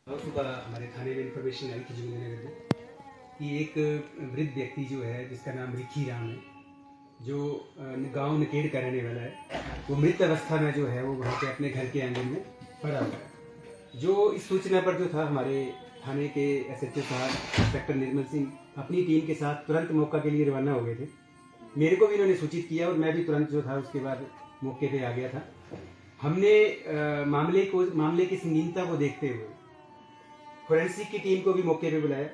सुबह हमारे थाने में इंफॉर्मेशन आई थी जोगिंद्रनगर में कि एक वृद्ध व्यक्ति जो है जिसका नाम रिखी राम है, जो गांव नकेड़ का रहने वाला है, वो मृत अवस्था में जो है वो वहाँ पे अपने घर के आंगन में पड़ा हुआ है। जो इस सूचना पर जो था हमारे थाने के SHO साहब इंस्पेक्टर निर्मल सिंह अपनी टीम के साथ तुरंत मौका के लिए रवाना हो गए थे। मेरे को भी इन्होंने सूचित किया और मैं भी तुरंत जो था उसके बाद मौके पे आ गया था। हमने मामले की संगीनता को देखते हुए फोरेंसिक की टीम को भी मौके पे बुलाया।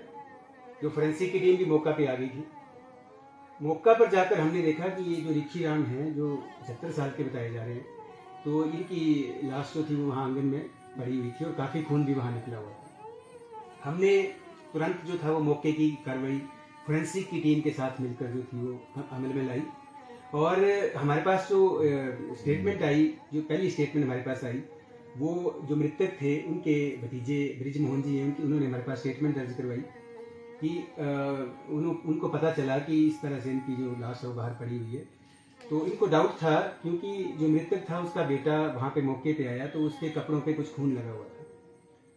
जो फोरेंसिक की टीम भी मौका पे आ गई थी। मौका पर जाकर हमने देखा कि ये जो रिखी राम हैं, जो 75 साल के बताए जा रहे हैं, तो इनकी लाश जो थी वो वहाँ आंगन में पड़ी हुई थी और काफ़ी खून भी वहाँ निकला हुआ था। हमने तुरंत जो था वो मौके की कार्रवाई फोरेंसिक की टीम के साथ मिलकर जो थी वो अमल में लाई और हमारे पास जो स्टेटमेंट आई, जो पहली स्टेटमेंट हमारे पास आई, वो जो मृतक थे उनके भतीजे बृजमोहन जी हैं, उन्होंने हमारे पास स्टेटमेंट दर्ज करवाई कि उनको पता चला कि इस तरह से इनकी जो लाश है वो बाहर पड़ी हुई है। तो इनको डाउट था क्योंकि जो मृतक था उसका बेटा वहाँ पे मौके पे आया तो उसके कपड़ों पे कुछ खून लगा हुआ था।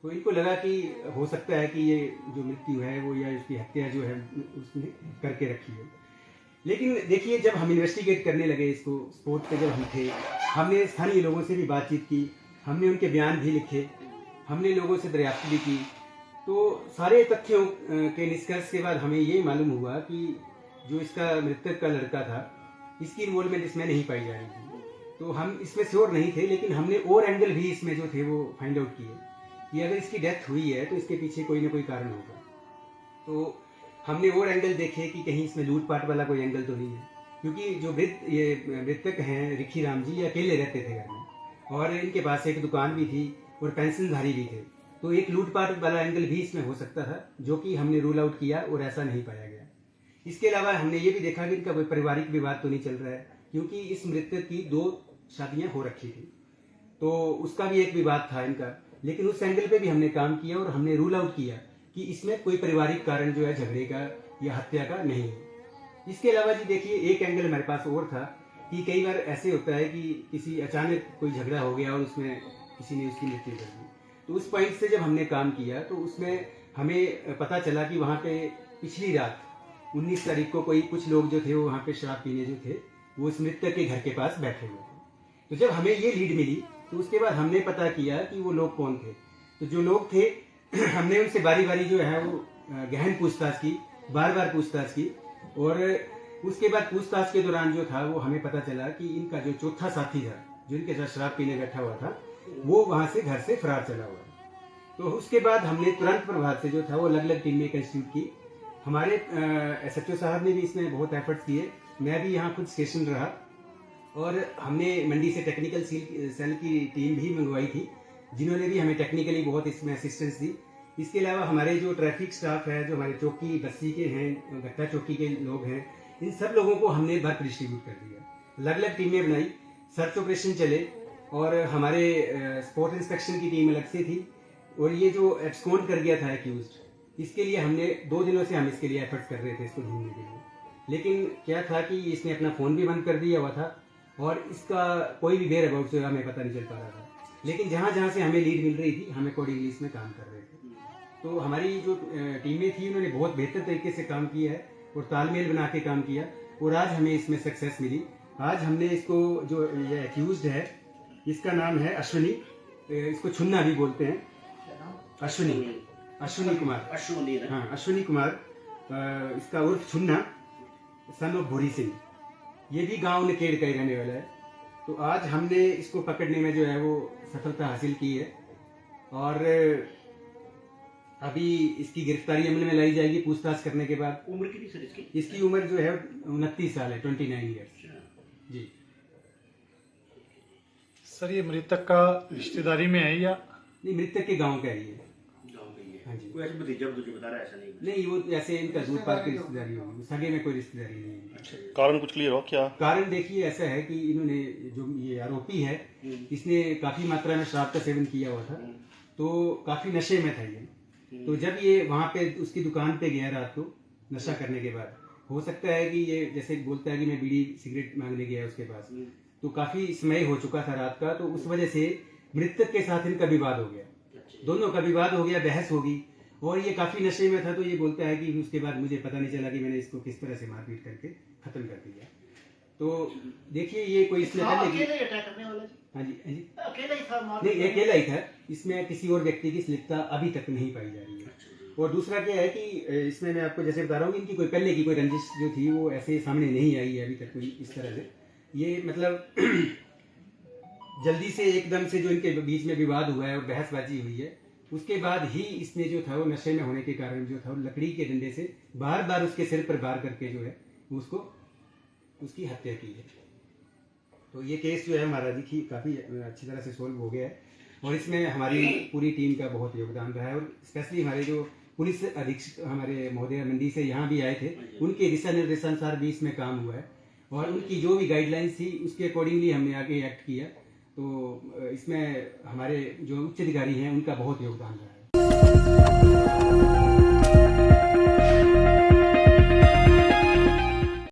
तो इनको लगा कि हो सकता है कि ये जो मृत्यु है वो या इसकी हत्या जो है उसने करके रखी है। लेकिन देखिए, जब हम इन्वेस्टिगेट करने लगे इसको, स्पॉट पे जब हम थे, हमने स्थानीय लोगों से भी बातचीत की, हमने उनके बयान भी लिखे, हमने लोगों से दरियाफ्त भी की। तो सारे तथ्यों के निष्कर्ष के बाद हमें ये मालूम हुआ कि जो इसका मृतक का लड़का था, इसकी इन्वॉल्वमेंट इसमें नहीं पाई जा रही थी। तो हम इसमें श्योर नहीं थे, लेकिन हमने और एंगल भी इसमें जो थे वो फाइंड आउट किए कि अगर इसकी डेथ हुई है तो इसके पीछे कोई ना कोई कारण होगा। तो हमने और एंगल देखे कि कहीं इसमें लूटपाट वाला कोई एंगल तो नहीं है, क्योंकि जो मृतक हैं रिखी राम जी, ये अकेले रहते थे घर में और इनके पास एक दुकान भी थी और पेंशनधारी भी थे। तो एक लूटपाट वाला एंगल भी इसमें हो सकता था, जो कि हमने रूल आउट किया और ऐसा नहीं पाया गया। इसके अलावा हमने ये भी देखा कि इनका कोई पारिवारिक विवाद तो नहीं चल रहा है, क्योंकि इस मृतक की 2 शादियां हो रखी थी, तो उसका भी एक विवाद था इनका। लेकिन उस एंगल पे भी हमने काम किया और हमने रूल आउट किया कि इसमें कोई पारिवारिक कारण जो है झगड़े का या हत्या का नहीं है। इसके अलावा जी देखिए, एक एंगल हमारे पास और था कि कई बार ऐसे होता है कि किसी अचानक कोई झगड़ा हो गया और उसमें किसी ने उसकी मृत्यु कर दी। तो उस पॉइंट से जब हमने काम किया तो उसमें हमें पता चला कि वहाँ पे पिछली रात 19 तारीख को कुछ लोग जो थे वो वहाँ पे शराब पीने जो थे वो उस मृतक के घर के पास बैठे हुए थे। तो जब हमें ये लीड मिली तो उसके बाद हमने पता किया कि वो लोग कौन थे। तो जो लोग थे हमने उनसे बारी बारी जो है वो गहन पूछताछ की, बार बार पूछताछ की और उसके बाद पूछताछ के दौरान जो था वो हमें पता चला कि इनका जो चौथा साथी था, जो इनके साथ शराब पीने बैठा हुआ था, वो वहां से घर से फरार चला हुआ है। तो उसके बाद हमने तुरंत प्रभाव से जो था वो अलग अलग टीमें कंस्टिट्यूट की। हमारे SHO साहब ने भी इसमें बहुत एफर्ट्स किए, मैं भी यहाँ खुद स्टेशन रहा और हमने मंडी से टेक्निकल सेल की टीम भी मंगवाई थी, जिन्होंने भी हमें टेक्निकली बहुत इसमें असिस्टेंस दी। इसके अलावा हमारे जो ट्रैफिक स्टाफ है, जो हमारे चौकी बस्ती के हैं, गट्टा चौकी के लोग हैं, इन सब लोगों को हमने बर्क डिस्ट्रीब्यूट कर दिया, अलग अलग टीमें बनाई, सर्च ऑपरेशन चले और हमारे स्पॉट इंस्पेक्शन की टीम अलग से थी। और ये जो एब्सकॉन्ड कर गया था एक्यूज्ड, इसके लिए हमने 2 दिनों से हम इसके लिए एफर्ट्स कर रहे थे इसको ढूंढने के लिए। लेकिन क्या था कि इसने अपना फ़ोन भी बंद कर दिया हुआ था और इसका कोई भी वेयर अबाउट से हमें पता नहीं चल पा रहा था। लेकिन जहाँ जहाँ से हमें लीड मिल रही थी हम अकॉर्डिंगली इसमें काम कर रहे थे। तो हमारी जो टीमें थी उन्होंने बहुत बेहतर तरीके से काम किया है और तालमेल बना के काम किया और आज हमें इसमें सक्सेस मिली। आज हमने इसको, जो ये एक्यूज्ड है, इसका नाम है अश्विनी, इसको छुन्ना भी बोलते हैं, अश्विनी कुमार, हाँ अश्विनी कुमार, इसका उर्फ छुन्ना, सन ऑफ भूरी सिंह, ये भी गांव नकेड़ का ही रहने वाला है। तो आज हमने इसको पकड़ने में जो है वो सफलता हासिल की है और अभी इसकी गिरफ्तारी अमल में लाई जाएगी पूछताछ करने के बाद। उम्र कितनी सर इसकी उम्र जो है 29 साल है, 29 ईयर्स जी। सर ये मृतक का रिश्तेदारी में है या नहीं, मृतक के गांव का ही है। हाँ जी, कोई ऐसे भतीजा बता रहा है, ऐसा नहीं, वो ऐसे इनका दूर पार की रिश्तेदारी होगी, सगे में कोई रिश्तेदारी नहीं है। अच्छा, कारण कुछ क्लियर हो क्या? कारण देखिए ऐसा है कि इन्होंने, जो ये आरोपी है, इसने काफी मात्रा में शराब का सेवन किया हुआ था, तो काफी नशे में था ये। तो जब ये वहां पे उसकी दुकान पे गया रात को नशा करने के बाद, हो सकता है कि ये जैसे बोलता है कि मैं बीड़ी सिगरेट मांगने गया उसके पास, तो काफी समय हो चुका था रात का, तो उस वजह से मृतक के साथ इनका विवाद हो गया। दोनों का विवाद हो गया, बहस होगी, और ये काफी नशे में था। तो ये बोलता है कि उसके बाद मुझे पता नहीं चला कि मैंने इसको किस तरह से मारपीट करके खत्म कर दिया। तो देखिए ये कोई इसमें अकेले अटैक करने वाला जी? हाँ जी, हाँ जी, अकेला ही था? नहीं, अकेला ही था। इसमें किसी और व्यक्ति की संलिप्तता अभी तक नहीं पाई जा रही है। और दूसरा क्या है कि इसमें मैं आपको जैसे बता रहा हूँ कि इनकी कोई पहले की कोई रंजिश जो थी वो ऐसे सामने नहीं आई है अभी तक कोई इस तरह से। ये मतलब जल्दी से एकदम से जो इनके बीच में विवाद हुआ है और बहसबाजी हुई है, उसके बाद ही इसने जो था वो नशे में होने के कारण जो था वो लकड़ी के डंडे से बार बार उसके सिर पर वार करके जो है उसको उसकी हत्या की है। तो ये केस जो है हमारा देखिए काफ़ी अच्छी तरह से सोल्व हो गया है, और इसमें हमारी पूरी टीम का बहुत योगदान रहा है। और स्पेशली हमारे जो पुलिस अधीक्षक हमारे महोदय मंडी से यहाँ भी आए थे, उनके दिशा निर्देशानुसार भी इसमें काम हुआ है, और उनकी जो भी गाइडलाइंस थी उसके अकॉर्डिंगली हमने आगे एक्ट किया। तो इसमें हमारे जो उच्च अधिकारी हैं उनका बहुत योगदान रहा है।